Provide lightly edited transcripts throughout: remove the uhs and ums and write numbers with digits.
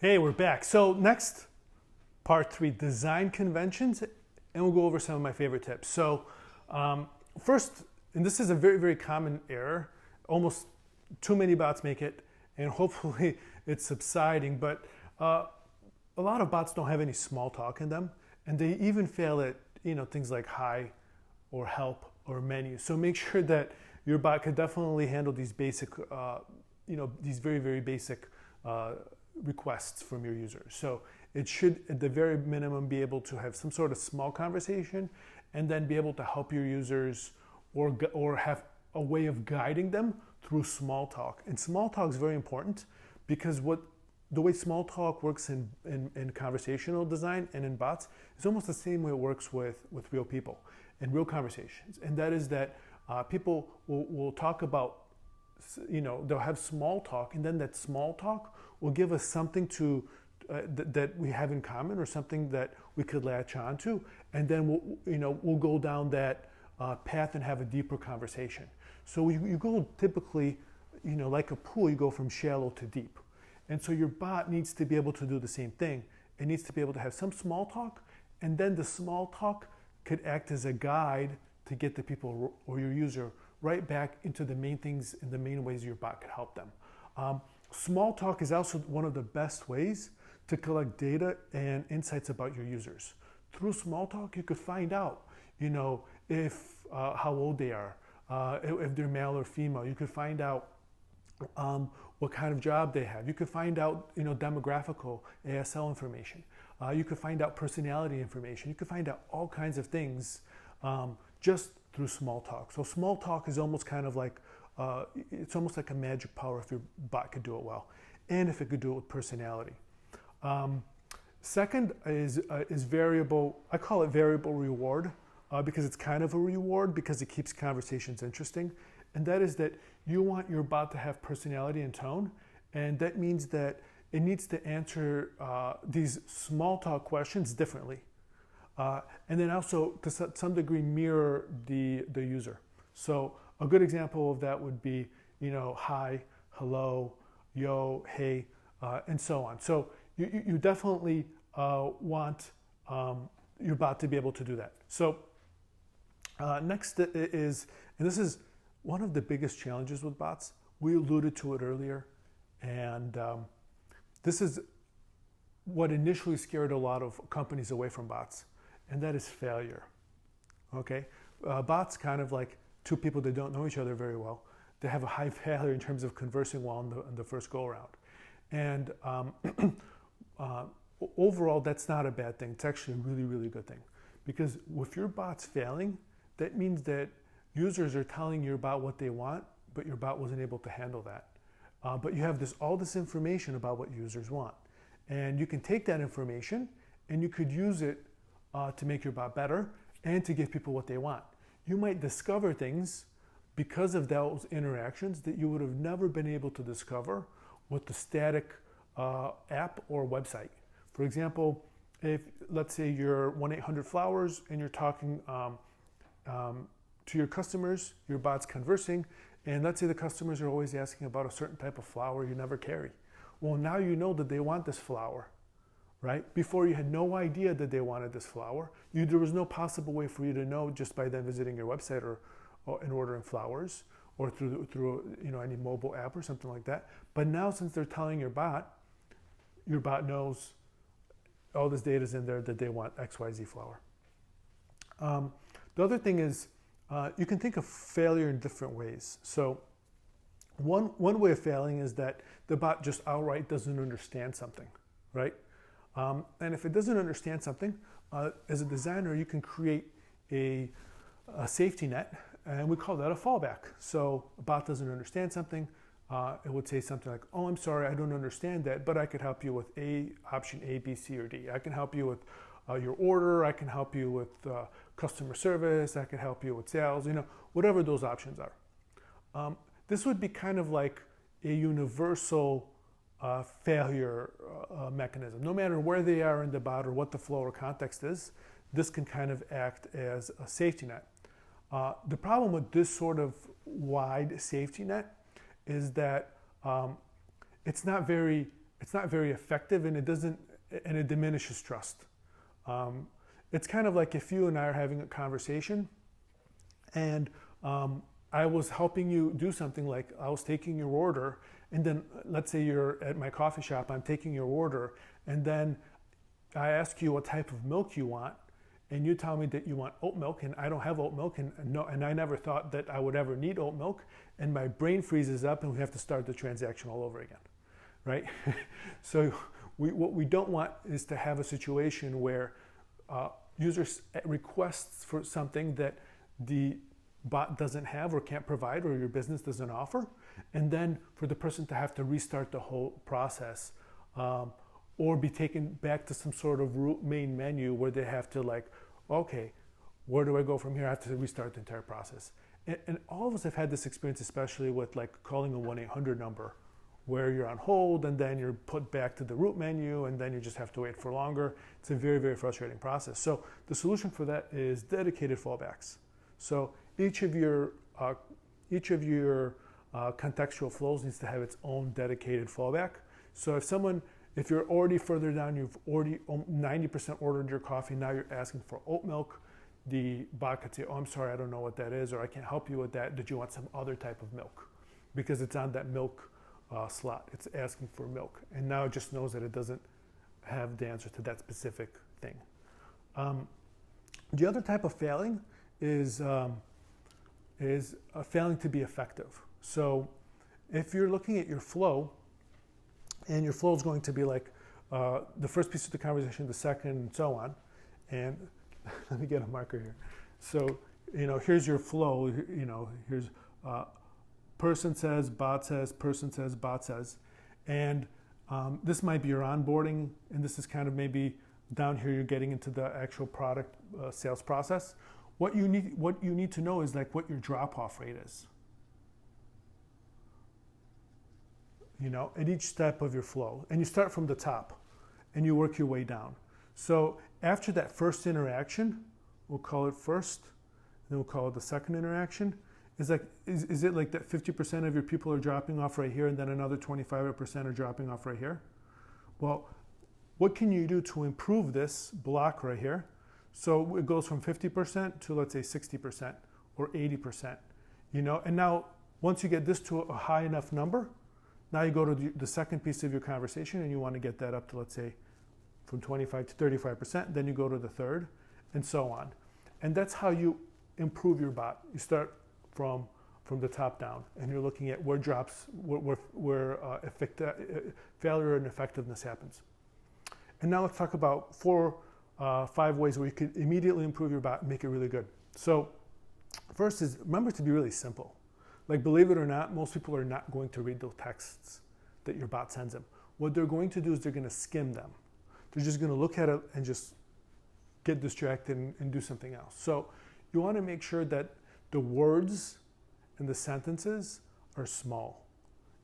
Hey, we're back. So next, part three, design conventions, and we'll go over some of my favorite tips. So first, and this is a very, very common error, almost too many bots make it, and hopefully it's subsiding, but a lot of bots don't have any small talk in them, and they even fail at things like hi or help or menu. So make sure that your bot could definitely handle these basic, these very, very basic requests from your users. So it should, at the very minimum, be able to have some sort of small conversation and then be able to help your users or have a way of guiding them through small talk. And small talk is very important because the way small talk works in conversational design and in bots is almost the same way it works with real people and real conversations. And that is that people will talk about, they'll have small talk, and then that small talk will give us something that we have in common or something that we could latch on to, and then we'll go down that path and have a deeper conversation. So you go typically, like a pool, you go from shallow to deep. And so your bot needs to be able to do the same thing. It needs to be able to have some small talk, and then the small talk could act as a guide to get the people or your user right back into the main things and the main ways your bot could help them. Small talk is also one of the best ways to collect data and insights about your users. Through small talk, you could find out, if how old they are, if they're male or female. You could find out what kind of job they have. You could find out, demographical ASL information. You could find out personality information. You could find out all kinds of things just through small talk. So small talk is almost kind of like, it's almost like a magic power if your bot could do it well, and if it could do it with personality. Second is variable. I call it variable reward because it's kind of a reward because it keeps conversations interesting. And that is that you want your bot to have personality and tone. And that means that it needs to answer these small talk questions differently. And then also to some degree mirror the user. So a good example of that would be, hi, hello, yo, hey, and so on. So you definitely want your bot to be able to do that. So next is, and this is one of the biggest challenges with bots. We alluded to it earlier, and this is what initially scared a lot of companies away from bots, and that is failure. Okay, bots kind of like two people that don't know each other very well. They have a high failure in terms of conversing well in the first go around, and overall, that's not a bad thing. It's actually a really, really good thing, because if your bot's failing, that means that users are telling your bot what they want, but your bot wasn't able to handle that. But you have all this information about what users want. And you can take that information and you could use it to make your bot better and to give people what they want. You might discover things because of those interactions that you would have never been able to discover with the static app or website. For example, if let's say you're 1-800-Flowers and you're talking to your customers, your bot's conversing, and let's say the customers are always asking about a certain type of flower you never carry. Well, now you know that they want this flower, right? Before you had no idea that they wanted this flower. There was no possible way for you to know just by them visiting your website or and ordering flowers or through any mobile app or something like that. But now since they're telling your bot knows all this data is in there that they want XYZ flower. The other thing is, you can think of failure in different ways. So one way of failing is that the bot just outright doesn't understand something, right? And if it doesn't understand something, as a designer, you can create a safety net, and we call that a fallback. So a bot doesn't understand something, it would say something like, oh, I'm sorry, I don't understand that, but I could help you with option A, B, C, or D. I can help you with your order, I can help you with customer service, I can help you with sales, whatever those options are. This would be kind of like a universal failure mechanism. No matter where they are in the bot or what the flow or context is, this can kind of act as a safety net. The problem with this sort of wide safety net is that it's not very it's not very effective, and it diminishes trust. It's kind of like if you and I are having a conversation, and I was helping you do something, like I was taking your order, and then let's say you're at my coffee shop, I'm taking your order, and then I ask you what type of milk you want, and you tell me that you want oat milk, and I don't have oat milk, and I never thought that I would ever need oat milk, and my brain freezes up, and we have to start the transaction all over again, right? So what we don't want is to have a situation where users requests for something that the bot doesn't have or can't provide, or your business doesn't offer, and then for the person to have to restart the whole process, or be taken back to some sort of main menu where they have to, like, okay, where do I go from here? I have to restart the entire process. And all of us have had this experience, especially with like calling a 1-800 number, where you're on hold and then you're put back to the root menu, and then you just have to wait for longer. It's a very, very frustrating process. So the solution for that is dedicated fallbacks. So each of your contextual flows needs to have its own dedicated fallback. So if you're already further down, you've already 90% ordered your coffee, now you're asking for oat milk, the bot could say, oh, I'm sorry, I don't know what that is, or I can't help you with that. Did you want some other type of milk? Because it's on that milk slot. It's asking for milk. And now it just knows that it doesn't have the answer to that specific thing. The other type of failing is failing to be effective. So if you're looking at your flow, and your flow is going to be like the first piece of the conversation, the second, and so on. And let me get a marker here. So, here's your flow. Here's person says, bot says, person says, bot says. And this might be your onboarding, and this is kind of maybe down here you're getting into the actual product sales process. What you need to know is like what your drop-off rate is. At each step of your flow. And you start from the top and you work your way down. So after that first interaction, we'll call it first, then we'll call it the second interaction. Is it like that 50% of your people are dropping off right here, and then another 25% are dropping off right here? Well, what can you do to improve this block right here? So it goes from 50% to, let's say, 60% or 80%, and now once you get this to a high enough number, now you go to the second piece of your conversation, and you want to get that up to, let's say, from 25 to 35%. Then you go to the third, and so on. And that's how you improve your bot. You start from the top down, and you're looking at where failure and effectiveness happens. And now let's talk about 5 ways where you could immediately improve your bot and make it really good. So first is, remember to be really simple. Like, believe it or not, most people are not going to read those texts that your bot sends them. What they're going to do is they're going to skim them. They're just going to look at it and just get distracted and do something else. So you want to make sure that the words and the sentences are small.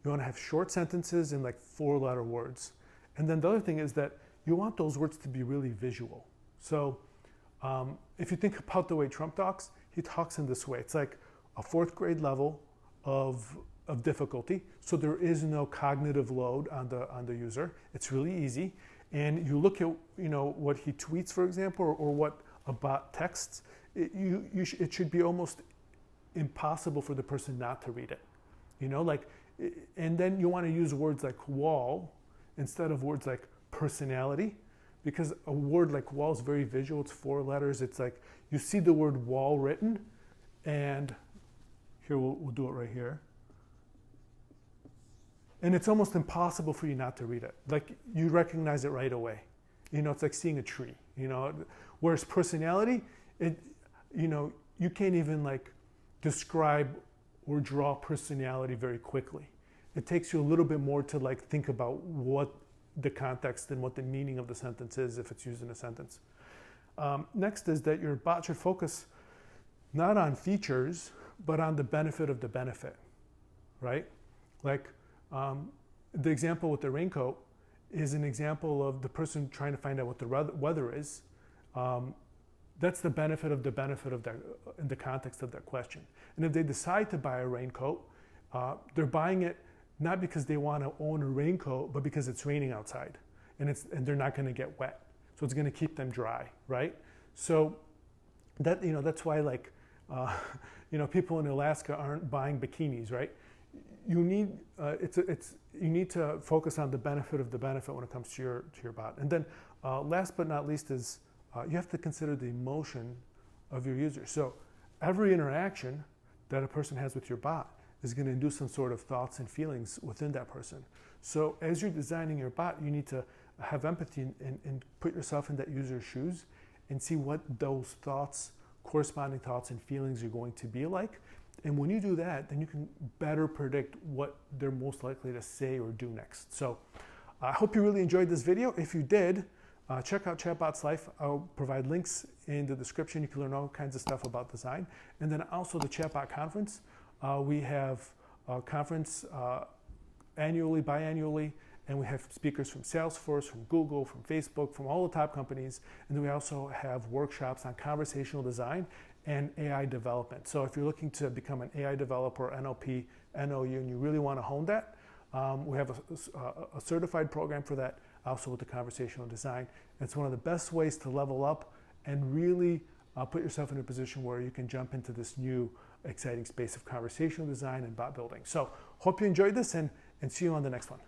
You want to have short sentences and like 4-letter words. And then the other thing is that you want those words to be really visual. So if you think about the way Trump talks, he talks in this way. It's like a 4th grade level of difficulty. So there is no cognitive load on the user. It's really easy. And you look at what he tweets, for example, or what a bot texts. It should be almost impossible for the person not to read it. And then you want to use words like wall instead of words like personality, because a word like wall is very visual. It's 4 letters. It's like you see the word wall written, and here we'll do it right here. And it's almost impossible for you not to read it. Like, you recognize it right away. It's like seeing a tree. Whereas personality, you can't even like describe or draw personality very quickly. It takes you a little bit more to like think about what the context and what the meaning of the sentence is if it's used in a sentence. Next is that your bot should focus not on features, but on the benefit of the benefit, right? Like the example with the raincoat is an example of the person trying to find out what the weather is. That's the benefit of that in the context of that question. And if they decide to buy a raincoat, they're buying it not because they want to own a raincoat, but because it's raining outside and they're not going to get wet. So it's going to keep them dry, right? So that, that's why like, people in Alaska aren't buying bikinis, right? You need, you need to focus on the benefit of the benefit when it comes to your bot. And then last but not least is you have to consider the emotion of your user. So every interaction that a person has with your bot is going to induce some sort of thoughts and feelings within that person. So as you're designing your bot, you need to have empathy and put yourself in that user's shoes and see what those thoughts, corresponding thoughts and feelings are going to be like. And when you do that, then you can better predict what they're most likely to say or do next. So I hope you really enjoyed this video. If you did, check out Chatbots Life. I'll provide links in the description. You can learn all kinds of stuff about design. And then also the Chatbot Conference. We have a conference annually, biannually, and we have speakers from Salesforce, from Google, from Facebook, from all the top companies. And then we also have workshops on conversational design and AI development. So if you're looking to become an AI developer, NLP, NOU, and you really want to hone that, we have a certified program for that, also with the conversational design. It's one of the best ways to level up and really put yourself in a position where you can jump into this new exciting space of conversational design and bot building. So hope you enjoyed this and see you on the next one.